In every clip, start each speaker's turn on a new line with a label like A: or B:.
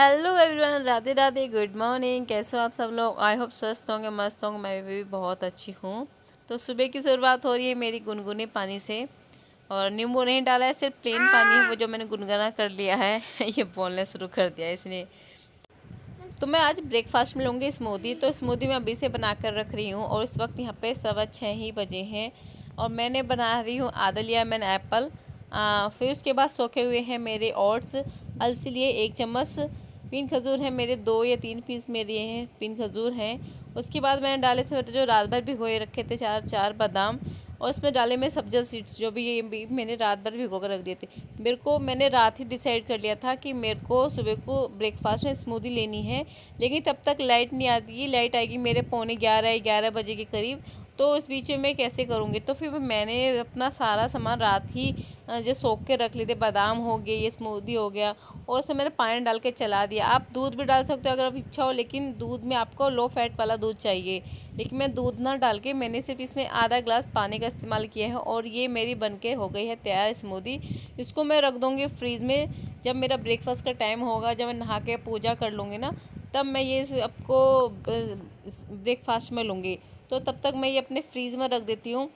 A: Hello everyone, Radhe Radhe, good morning. कैसे हो आप सब लोग? आई होप स्वस्थ होंगे, मस्त होंगे। मैं भी बहुत अच्छी हूँ। तो सुबह की शुरुआत हो रही है मेरी गुनगुने पानी से। और नींबू नहीं डाला है, सिर्फ प्लेन पानी है वो जो मैंने गुनगुना कर लिया है। ये बोलना शुरू कर दिया है इसने। तो मैं आज ब्रेकफास्ट में लूँगी स्मूदी। तो स्मूदी मैं अभी से बना कर रख रही हूँ और इस वक्त यहाँ पे 6:15 ही बजे हैं। और मैंने बना रही हूँ, आधा लिया मैंने एप्पल, फिर उसके बाद सोखे हुए हैं मेरे ओट्स, अलसी लिए 1 चम्मच, पिन खजूर है मेरे 2 या 3 पीस मेरे हैं पिन खजूर हैं। उसके बाद मैंने डाले थे जो रात भर भिगोए रखे थे 4 बादाम, और उसमें डाले मैं सब्जा सीड्स जो भी ये भी मैंने रात भर भिगो कर रख दिए थे। मैंने रात ही डिसाइड कर लिया था कि मेरे को सुबह को ब्रेकफास्ट में स्मूदी लेनी है, लेकिन तब तक लाइट नहीं आती। लाइट आएगी मेरे 11:45 बजे के करीब। तो इस बीच में मैं कैसे करूँगी? तो फिर मैंने अपना सारा सामान रात ही जो सोख के रख लिए थे, बादाम हो गए, ये स्मूदी हो गया, और उसमें मैंने पानी डाल के चला दिया। आप दूध भी डाल सकते हो अगर आप इच्छा हो, लेकिन दूध में आपको लो फैट वाला दूध चाहिए। लेकिन मैं दूध ना डाल के मैंने सिर्फ इसमें आधा ग्लास पानी का इस्तेमाल किया है, और ये मेरी बनके हो गई है तैयार स्मूदी। इसको मैं रख दूँगी फ्रीज़ में। जब मेरा ब्रेकफास्ट का टाइम होगा, जब मैं नहा के पूजा कर लूँगी ना, तब मैं ये आपको ब्रेकफास्ट में लूँगी। तो तब तक मैं ये अपने फ्रीज़ में रख देती हूँ।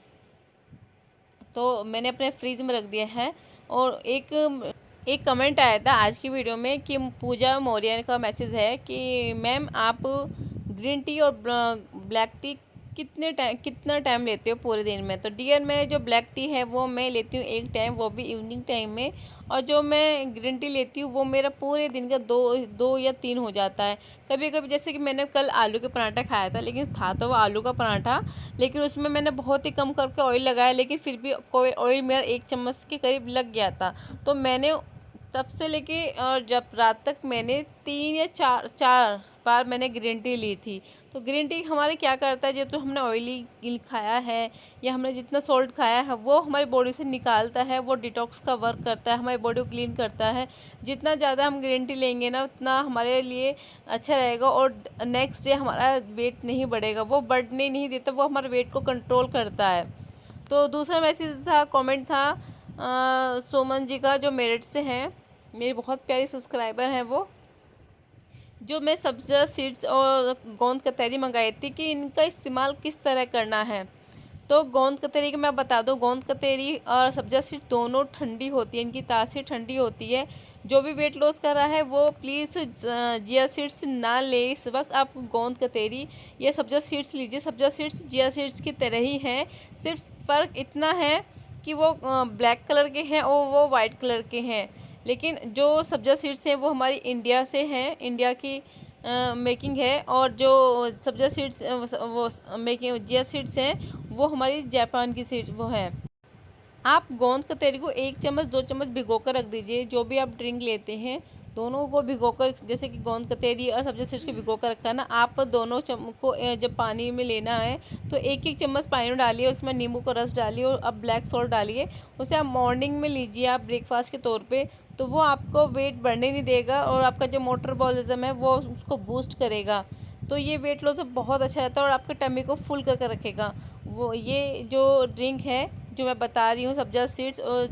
A: तो मैंने अपने फ्रीज में रख दिया है। और एक कमेंट आया था आज की वीडियो में कि पूजा मौर्य का मैसेज है कि मैम आप ग्रीन टी और ब्लैक टी कितना टाइम लेते हो पूरे दिन में? तो डियर, मैं जो ब्लैक टी है वो मैं लेती हूँ 1 टाइम, वो भी इवनिंग टाइम में। और जो मैं ग्रीन टी लेती हूँ वो मेरा पूरे दिन का 2 या 3 हो जाता है। कभी कभी जैसे कि मैंने कल आलू के पराठा खाया था, लेकिन था तो वो आलू का पराठा, लेकिन उसमें मैंने बहुत ही कम करके ऑयल लगाया, लेकिन फिर भी कोई ऑयल मेरा 1 चम्मच के करीब लग गया था। तो मैंने तब से लेके और जब रात तक मैंने 3 या 4 बार मैंने ग्रीन टी ली थी। तो ग्रीन टी हमारे क्या करता है, जो तो हमने ऑयली खाया है या हमने जितना सॉल्ट खाया है वो हमारी बॉडी से निकालता है, वो डिटॉक्स का वर्क करता है, हमारी बॉडी को क्लीन करता है। जितना ज़्यादा हम ग्रीन टी लेंगे ना, उतना हमारे लिए अच्छा रहेगा, और नेक्स्ट डे हमारा वेट नहीं बढ़ेगा, वो बढ़ने नहीं देता, वो हमारे वेट को कंट्रोल करता है। तो दूसरा मैसेज था, कमेंट था सोमन जी का, जो मेरठ से हैं, मेरी बहुत प्यारी सब्सक्राइबर हैं वो, जो मैं सब्ज़ा सीड्स और गोंद कतरी मंगाई थी कि इनका इस्तेमाल किस तरह करना है। तो गोंद कतरी का मैं बता दूं, गोंद कतरी और सब्ज़ा सीड दोनों ठंडी होती है, इनकी तासीर ठंडी होती है। जो भी वेट लॉस कर रहा है वो प्लीज़ जिया सीड्स ना ले इस वक्त, आप गोंद कतरी या सब्ज़ा सीड्स लीजिए। सब्ज़ा सीड्स जिया सीड्स की तरह ही हैं, सिर्फ फ़र्क इतना है कि वो ब्लैक कलर के हैं और वो वाइट कलर के हैं। लेकिन जो सब्ज़ा सीड्स हैं वो हमारी इंडिया से हैं, इंडिया की मेकिंग है। और जो सब्ज़ा सीड्स वो मेकिंग जिया सीड्स हैं वो हमारी जापान की सीड वो है। आप गोंद कतरी को 1 चम्मच 2 चम्मच भिगो कर रख दीजिए। जो भी आप ड्रिंक लेते हैं दोनों को भिगोकर, जैसे कि गोंद कतरी और सब्ज़ी सीड्स को भिगो कर रखा ना, आप दोनों को जब पानी में लेना है तो 1-1 चम्मच पानी में डालिए, उसमें नींबू का रस डालिए और अब ब्लैक सॉल्ट डालिए। उसे आप मॉर्निंग में लीजिए आप ब्रेकफास्ट के तौर पे, तो वो आपको वेट बढ़ने नहीं देगा और आपका जो मेटाबॉलिज्म है वो उसको बूस्ट करेगा। तो ये वेट लॉस बहुत अच्छा रहता है और आपके टमी को फुल करके रखेगा। वो ये जो ड्रिंक है जो मैं बता रही हूँ, सब्जा सीड्स और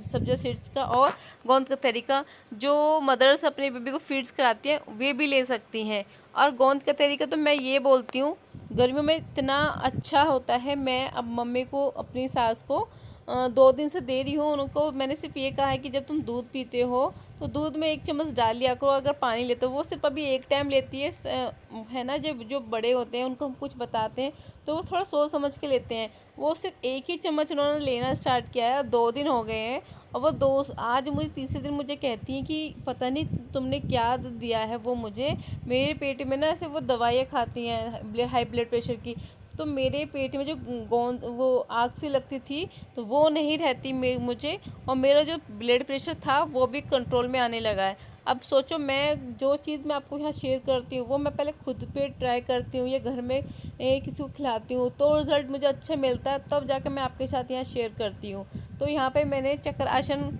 A: सब्जा सीड्स का और गोंद कतरी का, जो मदर्स अपने बेबी को फीड्स कराती हैं वे भी ले सकती हैं। और गोंद कतरी का तो मैं ये बोलती हूँ, गर्मियों में इतना अच्छा होता है। मैं अब मम्मी को, अपनी सास को 2 दिन से दे रही हूँ। उनको मैंने सिर्फ ये कहा है कि जब तुम दूध पीते हो तो दूध में 1 चम्मच डाल लिया करो। अगर पानी लेते हो, वो सिर्फ अभी 1 टाइम लेती है ना। जब जो बड़े होते हैं उनको हम कुछ बताते हैं तो वो थोड़ा सोच समझ के लेते हैं। वो सिर्फ 1 ही चम्मच उन्होंने लेना स्टार्ट किया है, 2 दिन हो गए हैं। और वो आज मुझे तीसरे दिन मुझे कहती हैं कि पता नहीं तुमने क्या दिया है वो मुझे, मेरे पेट में ना ऐसे वो दवाइयाँ खाती हैं हाई ब्लड प्रेशर की। तो मेरे पेट में जो गोंद वो आग सी लगती थी तो वो नहीं रहती मुझे, और मेरा जो ब्लड प्रेशर था वो भी कंट्रोल में आने लगा है। अब सोचो, मैं जो चीज़ मैं आपको यहाँ शेयर करती हूँ वो मैं पहले खुद पे ट्राई करती हूँ या घर में किसी को खिलाती हूँ, तो रिज़ल्ट मुझे अच्छा मिलता है, तब जाकर मैं आपके साथ यहाँ शेयर करती हूँ। तो यहाँ पे मैंने चक्र आसन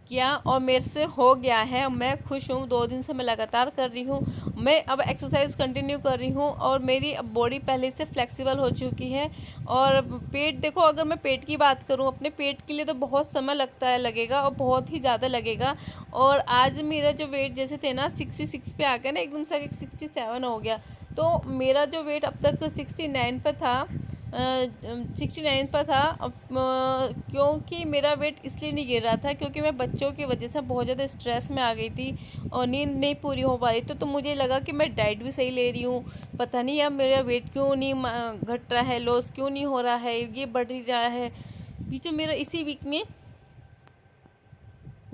A: किया और मेरे से हो गया है। मैं खुश हूँ, 2 दिन से मैं लगातार कर रही हूँ। मैं अब एक्सरसाइज कंटिन्यू कर रही हूँ और मेरी अब बॉडी पहले से फ्लेक्सिबल हो चुकी है। और पेट देखो, अगर मैं पेट की बात करूँ, अपने पेट के लिए तो बहुत समय लगेगा और बहुत ही ज़्यादा लगेगा। और आज मेरा जो वेट जैसे थे ना 66 पे आ गया ना, एकदम से 67 हो गया। तो मेरा जो वेट अब तक 69 पर था, 69 पर था। क्योंकि मेरा वेट इसलिए नहीं गिर रहा था क्योंकि मैं बच्चों की वजह से बहुत ज़्यादा स्ट्रेस में आ गई थी और नींद नहीं पूरी हो पा रही। तो मुझे लगा कि मैं डाइट भी सही ले रही हूँ, पता नहीं अब मेरा वेट क्यों नहीं घट रहा है, लॉस क्यों नहीं हो रहा है, ये बढ़ ही रहा है। पीछे मेरा इसी वीक में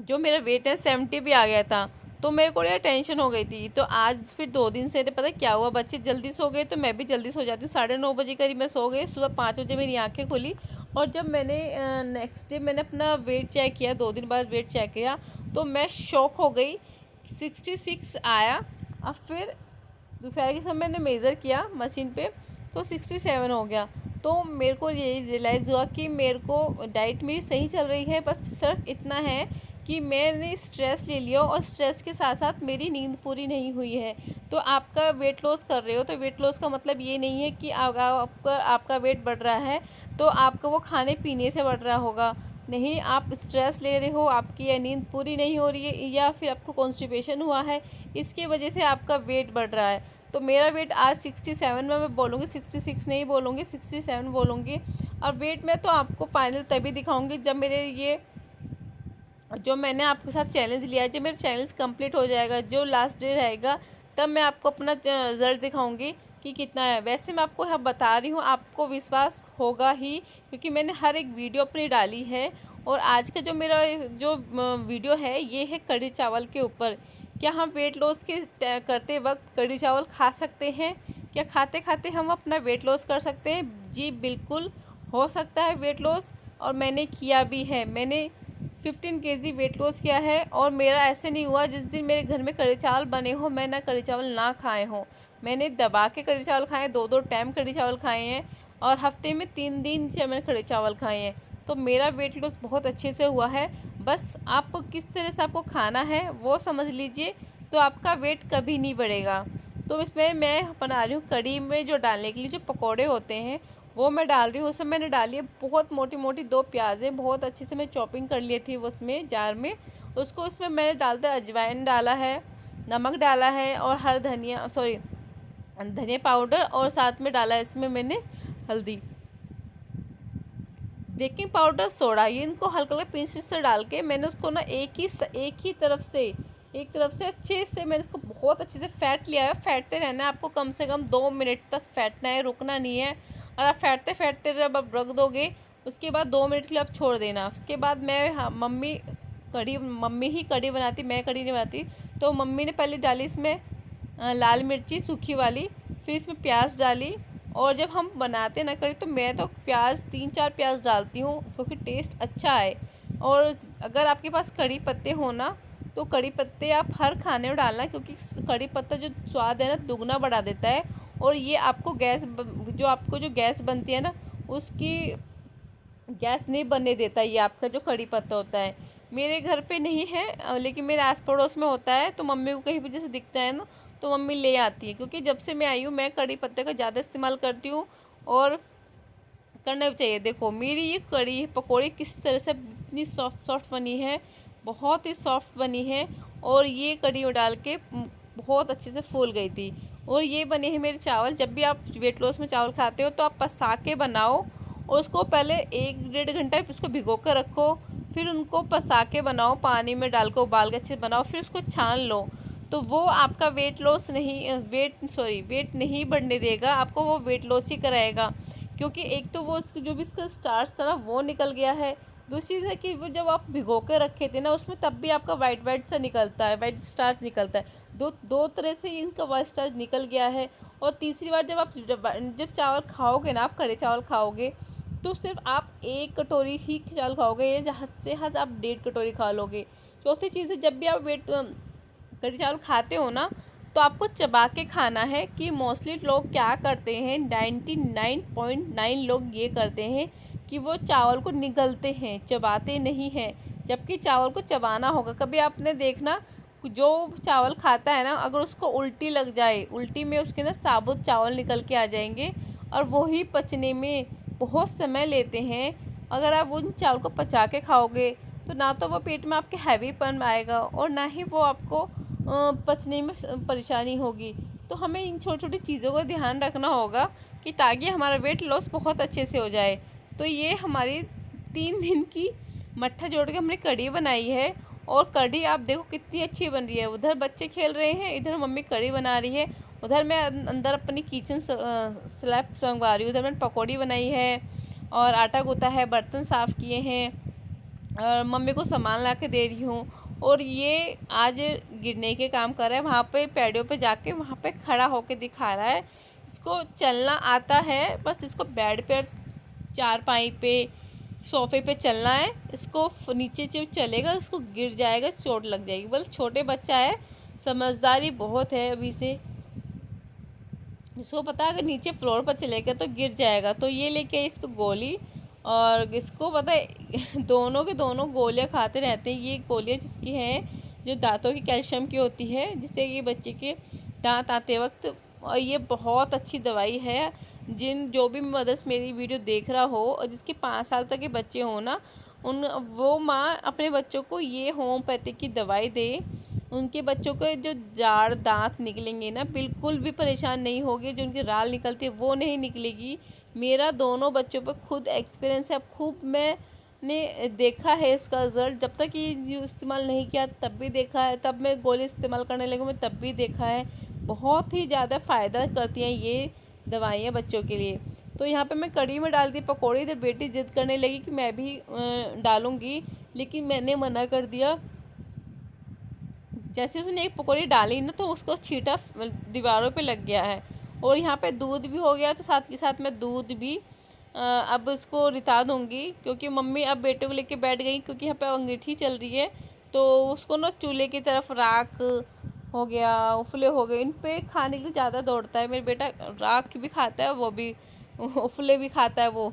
A: जो मेरा वेट है 70 भी आ गया था। तो मेरे को यार टेंशन हो गई थी। तो आज फिर 2 दिन से पता क्या हुआ, बच्चे जल्दी सो गए तो मैं भी जल्दी सो जाती हूँ। 9:30 बजे करीब मैं सो गई, सुबह 5 बजे मेरी आंखें खुली। और जब मैंने नेक्स्ट डे मैंने अपना वेट चेक किया, 2 दिन बाद वेट चेक किया, तो मैं शॉक हो गई, 66 आया। अब फिर दोपहर के समय मैंने मेज़र किया मशीन पे तो 67 हो गया। तो मेरे को ये रियलाइज़ हुआ कि मेरे को डाइट मेरी सही चल रही है, बस फ़र्क इतना है कि मैंने स्ट्रेस ले लिया और स्ट्रेस के साथ साथ मेरी नींद पूरी नहीं हुई है। तो आपका वेट लॉस कर रहे हो तो वेट लॉस का मतलब ये नहीं है कि आपका वेट बढ़ रहा है तो आपका वो खाने पीने से बढ़ रहा होगा। नहीं, आप स्ट्रेस ले रहे हो, आपकी या नींद पूरी नहीं हो रही है या फिर आपको कॉन्स्टिपेशन हुआ है, इसकी वजह से आपका वेट बढ़ रहा है। तो मेरा वेट आज 67 में, मैं बोलूँगी 66 नहीं बोलूँगी, 67 बोलूँगी। और वेट में तो आपको फाइनल तभी दिखाऊंगी जब मेरे ये जो मैंने आपके साथ चैलेंज लिया है, जब मेरा चैलेंज कंप्लीट हो जाएगा, जो लास्ट डे रहेगा, तब मैं आपको अपना रिज़ल्ट दिखाऊंगी कि कितना है। वैसे मैं आपको यहाँ बता रही हूँ, आपको विश्वास होगा ही क्योंकि मैंने हर एक वीडियो अपनी डाली है। और आज का जो मेरा जो वीडियो है ये है कढ़ी चावल के ऊपर। क्या हम वेट लॉस के करते वक्त कढ़ी चावल खा सकते हैं? क्या खाते खाते हम अपना वेट लॉस कर सकते हैं? जी बिल्कुल, हो सकता है वेट लॉस, और मैंने किया भी है। मैंने 15 केजी वेट लॉस किया है और मेरा ऐसे नहीं हुआ जिस दिन मेरे घर में कढ़ी चावल बने हो मैं ना कढ़ी चावल ना खाए हों। मैंने दबा के कढ़ी चावल खाए, 2-2 टाइम कढ़ी चावल खाए हैं और हफ्ते में 3 दिन से मैंने कढ़ी चावल खाए हैं। तो मेरा वेट लॉस बहुत अच्छे से हुआ है। बस आप किस तरह से आपको खाना है वो समझ लीजिए, तो आपका वेट कभी नहीं बढ़ेगा। तो इसमें मैं बना रही हूँ कढ़ी में जो डालने के लिए जो पकौड़े होते हैं वो मैं डाल रही हूँ। उसमें मैंने डाली है बहुत मोटी मोटी 2 प्याज़ें, बहुत अच्छे से मैं चॉपिंग कर ली थी उसमें जार में। उसको उसमें मैंने डालता अजवाइन डाला है, नमक डाला है और हर धनिया पाउडर, और साथ में डाला है इसमें मैंने हल्दी, बेकिंग पाउडर, सोडा। ये इनको हल्का हल्का पिंच से डाल के मैंने उसको ना एक तरफ से अच्छे से मैंने इसको बहुत अच्छे से फैट लिया है। फैटते रहना है आपको, कम से कम 2 मिनट तक फैटना है, रुकना नहीं है। और आप फैटते फैटते जब आप रख दोगे उसके बाद 2 मिनट के लिए आप छोड़ देना। उसके बाद मम्मी ही कढ़ी बनाती, मैं कढ़ी नहीं बनाती। तो मम्मी ने पहले डाली इसमें लाल मिर्ची सूखी वाली, फिर इसमें प्याज डाली। और जब हम बनाते ना कढ़ी तो मैं तो प्याज 3-4 प्याज डालती हूँ क्योंकि टेस्ट अच्छा है। और अगर आपके पास कढ़ी पत्ते हो ना तो कढ़ी पत्ते आप हर खाने में डालना, क्योंकि कढ़ी पत्ता जो स्वाद है ना दुगना बढ़ा देता है। और ये आपको जो गैस बनती है ना उसकी गैस नहीं बनने देता ये आपका जो कढ़ी पत्ता होता है। मेरे घर पे नहीं है लेकिन मेरे आस पड़ोस में होता है, तो मम्मी को कहीं भी जैसे दिखता है ना तो मम्मी ले आती है। क्योंकि जब से मैं आई हूँ मैं कढ़ी पत्ते का ज़्यादा इस्तेमाल करती हूँ और करना भी चाहिए। देखो मेरी ये कढ़ी पकौड़ी किस तरह से इतनी सॉफ्ट सॉफ्ट बनी है, बहुत ही सॉफ्ट बनी है। और ये कढ़ी में डाल के बहुत अच्छे से फूल गई थी। और ये बने हैं मेरे चावल। जब भी आप वेट लॉस में चावल खाते हो तो आप पसा के बनाओ और उसको पहले 1-1.5 घंटा उसको भिगो कर रखो, फिर उनको पसा के बनाओ, पानी में डाल कर उबाल के अच्छे से बनाओ, फिर उसको छान लो। तो वो आपका वेट नहीं बढ़ने देगा, आपको वो वेट लॉस ही कराएगा। क्योंकि एक तो वो जो भी इसका स्टार्च था ना वो निकल गया है। दूसरी चीज़ है कि वो जब आप भिगो के रखे थे ना उसमें तब भी आपका वाइट सा निकलता है, वाइट स्टार्च निकलता है। दो तरह से इनका वाइट स्टार्च निकल गया है। और तीसरी बार जब चावल खाओगे ना, आप खड़े चावल खाओगे तो सिर्फ आप 1 कटोरी ही चावल खाओगे, या हद से हद आप 1.5 कटोरी खा लोगे। चौथी चीज़ है, जब भी आप कढ़ी चावल खाते हो ना तो आपको चबा के खाना है। कि मोस्टली लोग क्या करते हैं, 99.9 लोग ये करते हैं कि वो चावल को निगलते हैं, चबाते नहीं हैं, जबकि चावल को चबाना होगा। कभी आपने देखना जो चावल खाता है ना, अगर उसको उल्टी लग जाए, उल्टी में उसके अंदर साबुत चावल निकल के आ जाएंगे और वही पचने में बहुत समय लेते हैं। अगर आप उन चावल को पचा के खाओगे तो ना तो वो पेट में आपके हैवीपन आएगा और ना ही वो आपको पचने में परेशानी होगी। तो हमें इन छोटी छोटी चीज़ों का ध्यान रखना होगा कि ताकि हमारा वेट लॉस बहुत अच्छे से हो जाए। तो ये हमारी 3 दिन की मट्ठा जोड़ के हमने कढ़ी बनाई है और कढ़ी आप देखो कितनी अच्छी बन रही है। उधर बच्चे खेल रहे हैं, इधर मम्मी कढ़ी बना रही है, उधर मैं अंदर अपनी किचन स्लैब संगवा रही हूँ। उधर मैंने पकौड़ी बनाई है और आटा गूँथा है, बर्तन साफ़ किए हैं और मम्मी को सामान ला के दे रही हूँ। और ये आज गिरने के काम कर रहा है, वहाँ पे पैडियो पे जाके वहाँ पे खड़ा होके दिखा रहा है। इसको चलना आता है, बस इसको बेड पे, चारपाई पे, सोफे पे चलना है। इसको नीचे से चलेगा, इसको गिर जाएगा, चोट लग जाएगी। बस छोटे बच्चा है, समझदारी बहुत है अभी से। इसको पता है अगर नीचे फ्लोर पर चलेगा तो गिर जाएगा। तो ये लेके आई इसको गोली, और इसको पता है दोनों के दोनों गोलियां खाते रहते हैं। ये गोलियां जिसकी हैं जो दांतों की कैल्शियम की होती है, जिससे ये बच्चे के दांत आते वक्त, और ये बहुत अच्छी दवाई है। जो भी मदर्स मेरी वीडियो देख रहा हो और जिसके 5 साल तक के बच्चे हों ना, वो माँ अपने बच्चों को ये होम्योपैथिक की दवाई दे। उनके बच्चों के जो जाड़ दांत निकलेंगे ना, बिल्कुल भी परेशान नहीं होगे। जो उनकी राल निकलती है वो नहीं निकलेगी। मेरा दोनों बच्चों पर खुद एक्सपीरियंस है, खूब मैंने देखा है इसका रिज़ल्ट। जब तक ये इस्तेमाल नहीं किया तब भी देखा है, तब मैं गोली इस्तेमाल करने लगी मैं तब भी देखा है। बहुत ही ज़्यादा फ़ायदा करती हैं ये दवाइयाँ बच्चों के लिए। तो यहाँ पे मैं कढ़ी में डाल दी पकौड़ी। इधर बेटी जिद करने लगी कि मैं भी डालूँगी, लेकिन मैंने मना कर दिया। जैसे उसने एक पकौड़ी डाली ना तो उसको छींटा दीवारों पे लग गया है। और यहाँ पे दूध भी हो गया, तो साथ के साथ मैं दूध भी अब इसको रिता दूँगी, क्योंकि मम्मी अब बेटे को लेके बैठ गई, क्योंकि यहाँ पे अंगीठी चल रही है। तो उसको ना चूल्हे की तरफ राख हो गया, उफले हो गए, इन पे खाने के लिए ज़्यादा दौड़ता है। मेरा बेटा राख भी खाता है, वो भी उफले भी खाता है। वो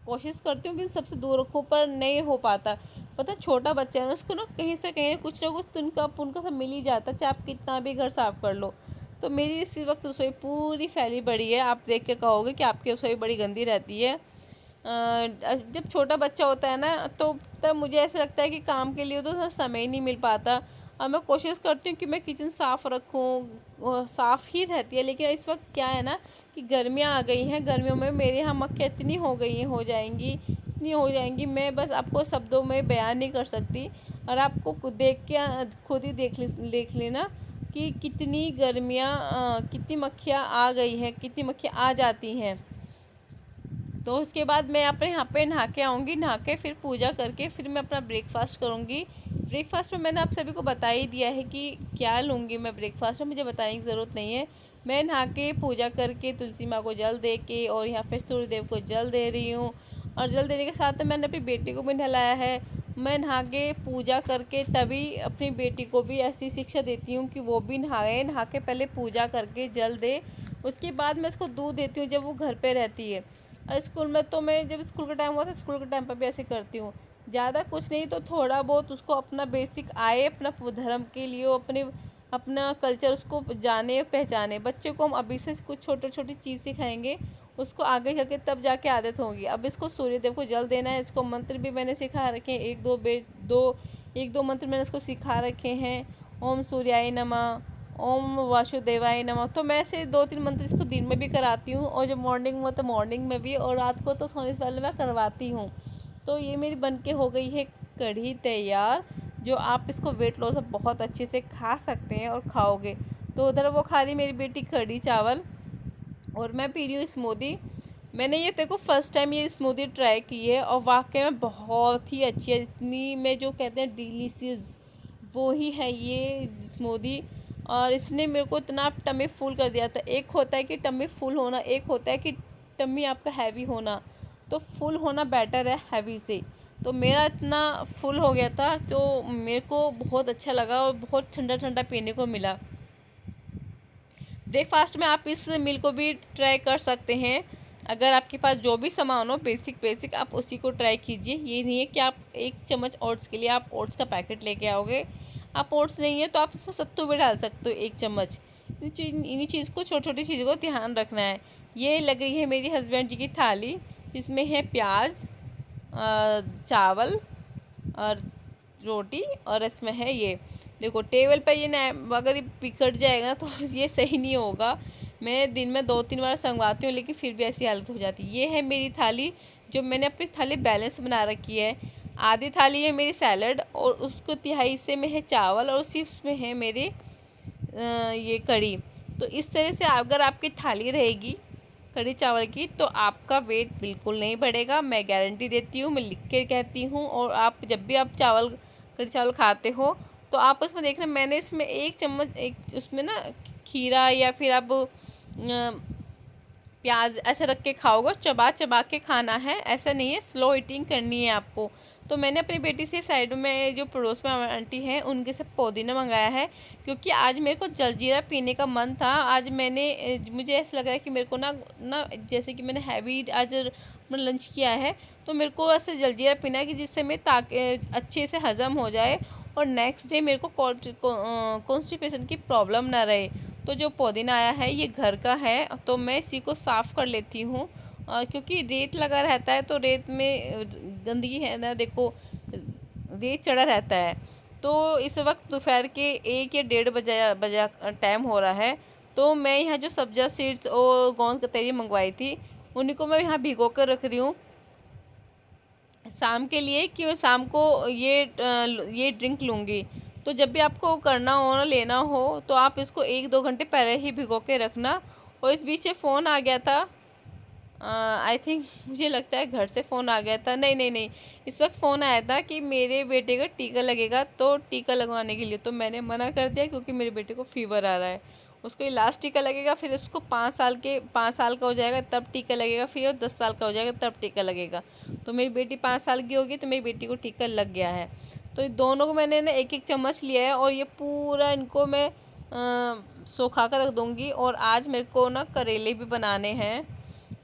A: कोशिश करती हूँ कि सबसे दूर रखूँ, पर नहीं हो पाता। पता छोटा बच्चा है ना, उसको ना कहीं से कहीं कुछ ना कुछ तुनका पुनका सब मिल ही जाता है, चाहे आप कितना भी घर साफ़ कर लो। तो मेरी इसी वक्त रसोई पूरी फैली बड़ी है। आप देख के कहोगे कि आपकी रसोई बड़ी गंदी रहती है। जब छोटा बच्चा होता है ना, तो तब मुझे ऐसा लगता है कि काम के लिए तो समय ही नहीं मिल पाता। और मैं कोशिश करती हूँ कि मैं किचन साफ़ रखूँ, साफ़ ही रहती है। लेकिन इस वक्त क्या है ना कि गर्मियाँ आ गई हैं, गर्मियों में मेरे यहाँ मक्खियाँ इतनी हो गई हैं, हो जाएंगी, मैं बस आपको शब्दों में बयान नहीं कर सकती। और आपको देख के खुद ही देख लेना कि कितनी गर्मियाँ, कितनी मक्खियाँ आ गई हैं, कितनी मक्खियाँ आ जाती हैं। तो उसके बाद मैं अपने यहाँ पे नहा के आऊँगी, नहा के फिर पूजा करके फिर मैं अपना ब्रेकफास्ट करूँगी। ब्रेकफास्ट में मैंने आप सभी को बता ही दिया है कि क्या लूँगी मैं ब्रेकफास्ट में, मुझे बताने की ज़रूरत नहीं है। मैं नहा के पूजा करके तुलसी माँ को जल दे के और यहाँ पे सूर्यदेव को जल दे रही हूँ। और जल देने के साथ मैंने अपनी बेटी को भी नहलाया है। मैं नहा के पूजा करके तभी अपनी बेटी को भी ऐसी शिक्षा देती हूँ कि वो भी नहाए, नहा के पहले पूजा करके जल दे। उसके बाद मैं इसको दूध देती हूँ जब वो घर पे रहती है। और स्कूल में तो मैं जब स्कूल का टाइम हुआ था, स्कूल के टाइम पर भी ऐसे करती हूँ। ज़्यादा कुछ नहीं तो थोड़ा बहुत उसको अपना बेसिक आए, अपना धर्म के लिए, अपना कल्चर उसको जाने पहचाने। बच्चे को हम अभी से कुछ छोटी छोटी चीज़ सिखाएंगे, उसको आगे चल के तब जाके आदत होगी। अब इसको सूर्यदेव को जल देना है। इसको मंत्र भी मैंने सिखा रखे हैं, एक दो मंत्र मैंने इसको सिखा रखे हैं। ओम सूर्याय नमः, ओम वासुदेवाय नमः। तो मैं ऐसे 2-3 मंत्र इसको दिन में भी कराती हूँ, और जब मॉर्निंग में तो मॉर्निंग में भी, और रात को तो सोने से पहले मैं करवाती हूँ। तो ये मेरी बनके हो गई है कढ़ी तैयार, जो आप इसको वेट लॉस में बहुत अच्छे से खा सकते हैं और खाओगे। तो उधर वो खा रही मेरी बेटी कढ़ी चावल, और मैं पी रही हूँ स्मूदी। मैंने ये देखो फर्स्ट टाइम ये स्मूदी ट्राई की है, और वाकई में बहुत ही अच्छी है। इतनी में जो कहते हैं डिलीशियस, वो ही है ये स्मूदी। और इसने मेरे को इतना टमी फुल कर दिया था। एक होता है कि टमी फुल होना, एक होता है कि टमी आपका हैवी होना। तो फुल होना बेटर है हैवी से। तो मेरा इतना फुल हो गया था, तो मेरे को बहुत अच्छा लगा और बहुत ठंडा ठंडा पीने को मिला। ब्रेकफास्ट में आप इस मील को भी ट्राई कर सकते हैं। अगर आपके पास जो भी सामान हो बेसिक आप उसी को ट्राई कीजिए। ये नहीं है कि आप 1 चम्मच ओट्स के लिए आप ओट्स का पैकेट लेके आओगे। आप ओट्स नहीं है तो आप इसमें सत्तू भी डाल सकते हो 1 चम्मच। इन्हीं चीज़ को, छोटी छोटी चीज़ों को ध्यान रखना है। ये लग रही है मेरी हस्बैंड जी की थाली, जिसमें है प्याज, चावल और रोटी, और इसमें है ये देखो टेबल पर ये ना, अगर ये बिखर जाएगा तो ये सही नहीं होगा। मैं दिन में 2-3 बार संगवाती हूँ लेकिन फिर भी ऐसी हालत हो जाती है। ये है मेरी थाली, जो मैंने अपनी थाली बैलेंस बना रखी है। आधी थाली है मेरी सैलड, और उसको तिहाई हिस्से में है चावल, और उसी में है मेरे ये कढ़ी। तो इस तरह से अगर आपकी थाली रहेगी कढ़ी चावल की तो आपका वेट बिल्कुल नहीं बढ़ेगा, मैं गारंटी देती हूँ, मैं लिख के कहती हूँ। और आप जब भी आप कढ़ी चावल खाते हो तो आप उसमें देखना, मैंने इसमें 1 चम्मच, एक उसमें ना खीरा या फिर आप प्याज ऐसे रख के खाओगे, चबा चबा के खाना है, ऐसा नहीं है, स्लो ईटिंग करनी है आपको। तो मैंने अपनी बेटी से साइड में जो पड़ोस में आंटी हैं उनके से पुदीना मंगाया है, क्योंकि आज मेरे को जलजीरा पीने का मन था। आज मुझे ऐसा लग रहा है कि मेरे को ना जैसे कि मैंने हैवी आज लंच किया है, तो मेरे को ऐसे जलजीरा पीना है कि जिससे मैं अच्छे से हज़म हो जाए और नेक्स्ट डे मेरे को कॉन्स्टिपेशन की प्रॉब्लम ना रहे। तो जो पुदीना आया है ये घर का है, तो मैं इसी को साफ़ कर लेती हूँ, क्योंकि रेत लगा रहता है, तो रेत में गंदगी है ना, देखो रेत चढ़ा रहता है। तो इस वक्त दोपहर के 1 या 1:30 बजा टाइम हो रहा है। तो मैं यहाँ जो सब्जा सीड्स और गोंद कतरी मंगवाई थी उन्हीं को मैं यहाँ भिगो कर रख रही हूँ शाम के लिए, कि मैं शाम को ये ड्रिंक लूँगी। तो जब भी आपको करना हो ना, लेना हो, तो आप इसको 1-2 घंटे पहले ही भिगो के रखना। और इस बीच फ़ोन आ गया था, आई थिंक मुझे लगता है घर से फ़ोन आ गया था, नहीं, इस वक्त फ़ोन आया था कि मेरे बेटे का टीका लगेगा, तो टीका लगवाने के लिए तो मैंने मना कर दिया, क्योंकि मेरे बेटे को फीवर आ रहा है। उसको ये लास्ट टीका लगेगा, फिर उसको 5 साल का हो जाएगा तब टीका लगेगा, फिर वो 10 साल का हो जाएगा तब टीका लगेगा। तो मेरी बेटी 5 साल की होगी, तो मेरी बेटी को टीका लग गया है। तो दोनों को मैंने ना 1-1 चम्मच लिया है, और ये पूरा इनको मैं सुखा कर रख दूँगी। और आज मेरे को ना करेले भी बनाने हैं,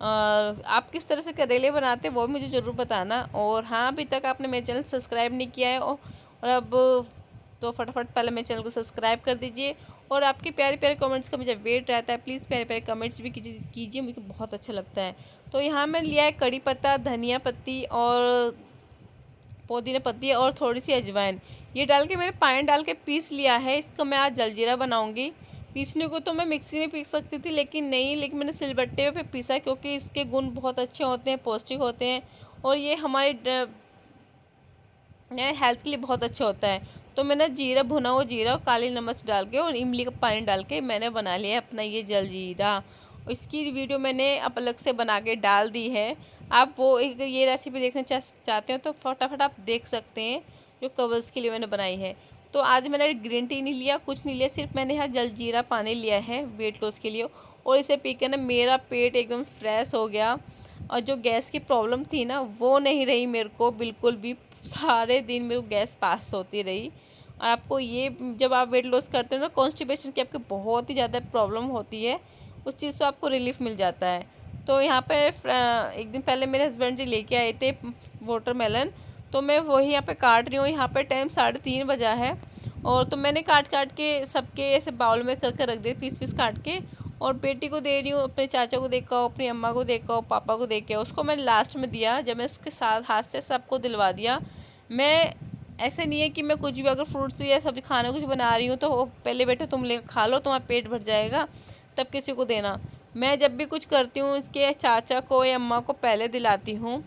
A: और आप किस तरह से करेले बनाते हैं वो भी मुझे ज़रूर बताना। और हाँ, अभी तक आपने मेरे चैनल सब्सक्राइब नहीं किया है और अब तो फटाफट पहले मेरे चैनल को सब्सक्राइब कर दीजिए। और आपके प्यारे प्यारे कमेंट्स का मुझे वेट रहता है, प्लीज़ प्यारे प्यारे कमेंट्स भी कीजिए, मुझे बहुत अच्छा लगता है। तो यहाँ मैंने लिया है कड़ी पत्ता, धनिया पत्ती और पुदीना पत्ती और थोड़ी सी अजवाइन, ये डाल के मैंने पानी डाल के पीस लिया है। इसका मैं आज जलजीरा बनाऊँगी। पीसने को तो मैं मिक्सी में पीस सकती थी, लेकिन मैंने सिलबट्टे पे पीसा, क्योंकि इसके गुण बहुत अच्छे होते हैं, पौष्टिक होते हैं, और ये हमारे हेल्थ के लिए बहुत अच्छा होता है। तो मैंने जीरा, भुना हुआ जीरा और काली नमक डाल के और इमली का पानी डाल के मैंने बना लिया अपना ये जलजीरा। इसकी वीडियो मैंने अब अलग से बना के डाल दी है। आप वो ये रेसिपी देखना चाहते हो तो फटाफट आप देख सकते हैं, जो कबज़ के लिए मैंने बनाई है। तो आज मैंने ग्रीन टी नहीं लिया, कुछ नहीं लिया, सिर्फ मैंने यहाँ जलजीरा पानी लिया है वेट लॉस के लिए। और इसे पी के ना मेरा पेट एकदम फ्रेश हो गया, और जो गैस की प्रॉब्लम थी ना वो नहीं रही मेरे को बिल्कुल भी। सारे दिन मेरे को गैस पास होती रही। और आपको ये, जब आप वेट लॉस करते हो ना, कॉन्स्टिपेशन की आपको बहुत ही ज़्यादा प्रॉब्लम होती है, उस चीज़ से आपको रिलीफ मिल जाता है। तो यहाँ पर एक दिन पहले मेरे हस्बैंड जी लेके आए थे वाटरमेलन, तो मैं वही यहाँ पे काट रही हूँ। यहाँ पे टाइम 3:30 बजा है, और तो मैंने काट के सबके ऐसे बाउल में करके रख दिए, पीस काट के। और बेटी को दे रही हूँ, अपने चाचा को देखा हो, अपनी अम्मा को देखा हो, पापा को देखा हो, उसको मैंने लास्ट में दिया। जब मैं उसके साथ हाथ से सबको दिलवा दिया। मैं ऐसे नहीं है कि मैं कुछ भी, अगर फ्रूट्स या सब्जी खाना कुछ बना रही हूँ तो पहले बेटा तुम ले खा लो, तुम्हारा पेट भर जाएगा, तब किसी को देना। मैं जब भी कुछ करती हूँ इसके चाचा को या अम्मा को पहले दिलाती हूँ,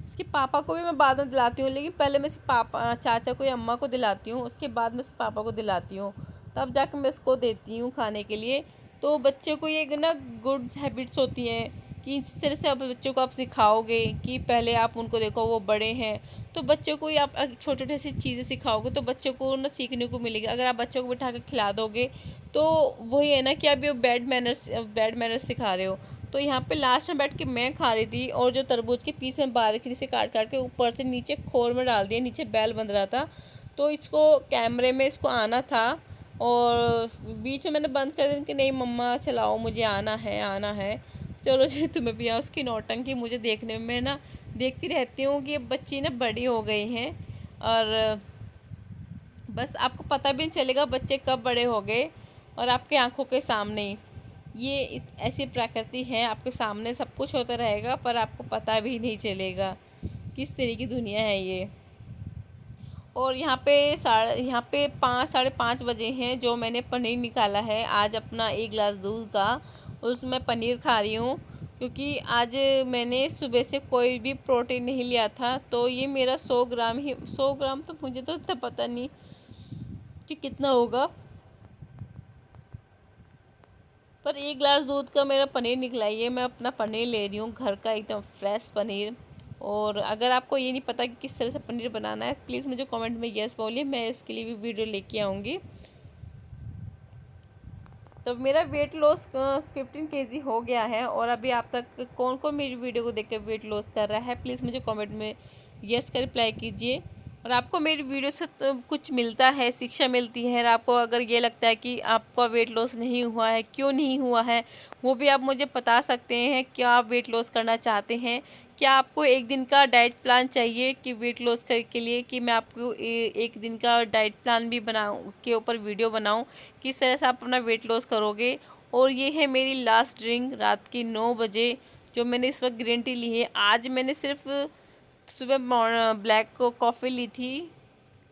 A: इसके पापा को भी मैं बाद में दिलाती हूँ, लेकिन पहले मैं सिर्फ चाचा को या अम्मा को दिलाती हूँ, उसके बाद में सिर्फ पापा को दिलाती हूँ, तब जाकर मैं इसको देती हूँ खाने के लिए। तो बच्चों को ये ना गुड हैबिट्स होती हैं कि इस तरह से आप बच्चों को आप सिखाओगे कि पहले आप उनको देखो वो बड़े हैं, तो बच्चों को ही आप छोटे छोटे सी चीज़ें सिखाओगे तो बच्चों को ना सीखने को मिलेगी। अगर आप बच्चों को बिठा कर खिला दोगे तो वही है ना कि आप ये बैड मैनर्स सिखा रहे हो। तो यहाँ पे लास्ट में बैठ के मैं खा रही थी, और जो तरबूज के पीस में बारीकी से काट के ऊपर से नीचे खोर में डाल दिया, नीचे बैल बंध रहा था, तो इसको कैमरे में इसको आना था, और बीच में मैंने बंद कर दिया कि नहीं मम्मा चलाओ, मुझे आना है। चलो जी, तुम्हें भी आओ। उसकी नौटंकी मुझे देखने में ना, देखती रहती हूँ कि बच्ची ना बड़ी हो गई हैं, और बस आपको पता भी नहीं चलेगा बच्चे कब बड़े हो गए, और आपके आंखों के सामने ही। ये ऐसी प्रकृति है, आपके सामने सब कुछ होता रहेगा पर आपको पता भी नहीं चलेगा। किस तरह की दुनिया है ये। और यहाँ पे 5 साढ़े 5 बजे हैं, जो मैंने पनीर निकाला है आज अपना 1 गिलास दूध का, उसमें पनीर खा रही हूँ। क्योंकि आज मैंने सुबह से कोई भी प्रोटीन नहीं लिया था, तो ये मेरा 100 ग्राम तो मुझे तो इतना पता नहीं कि कितना होगा, पर 1 गिलास दूध का मेरा पनीर निकला। ये मैं अपना पनीर ले रही हूँ, घर का एकदम फ्रेश पनीर। और अगर आपको ये नहीं पता कि किस तरह से पनीर बनाना है, प्लीज़ मुझे कमेंट में यस बोलिए, मैं इसके लिए भी वीडियो लेके आऊँगी। तो मेरा वेट लॉस 15 केजी हो गया है, और अभी आप तक कौन कौन मेरी वीडियो को देख कर वेट लॉस कर रहा है, प्लीज़ मुझे कमेंट में यस का रिप्लाई कीजिए। और आपको मेरी वीडियो से तो कुछ मिलता है, शिक्षा मिलती है, और आपको अगर ये लगता है कि आपका वेट लॉस नहीं हुआ है, क्यों नहीं हुआ है, वो भी आप मुझे बता सकते हैं। क्या आप वेट लॉस करना चाहते हैं? क्या आपको एक दिन का डाइट प्लान चाहिए कि वेट लॉस करने के लिए, कि मैं आपको एक दिन का डाइट प्लान भी बनाऊँ, के ऊपर वीडियो बनाऊँ किस तरह से आप अपना वेट लॉस करोगे। और ये है मेरी लास्ट ड्रिंक रात की 9 बजे, जो मैंने इस वक्त ग्रीन टी ली है। आज मैंने सिर्फ सुबह ब्लैक कॉफ़ी ली थी,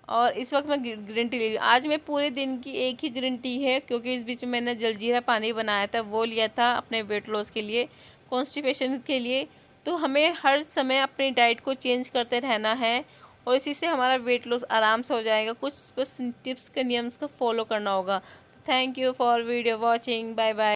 A: और इस वक्त मैं ग्रीन टी ले रही हूँ। आज मैं पूरे दिन की एक ही ग्रीन टी है, क्योंकि इस बीच में मैंने जलजीरा पानी बनाया था, वो लिया था अपने वेट लॉस के लिए, कॉन्स्टिपेशन के लिए। तो हमें हर समय अपनी डाइट को चेंज करते रहना है, और इसी से हमारा वेट लॉस आराम से हो जाएगा। कुछ बस टिप्स का नियम्स का फॉलो करना होगा। Thank you for video watching. Bye bye.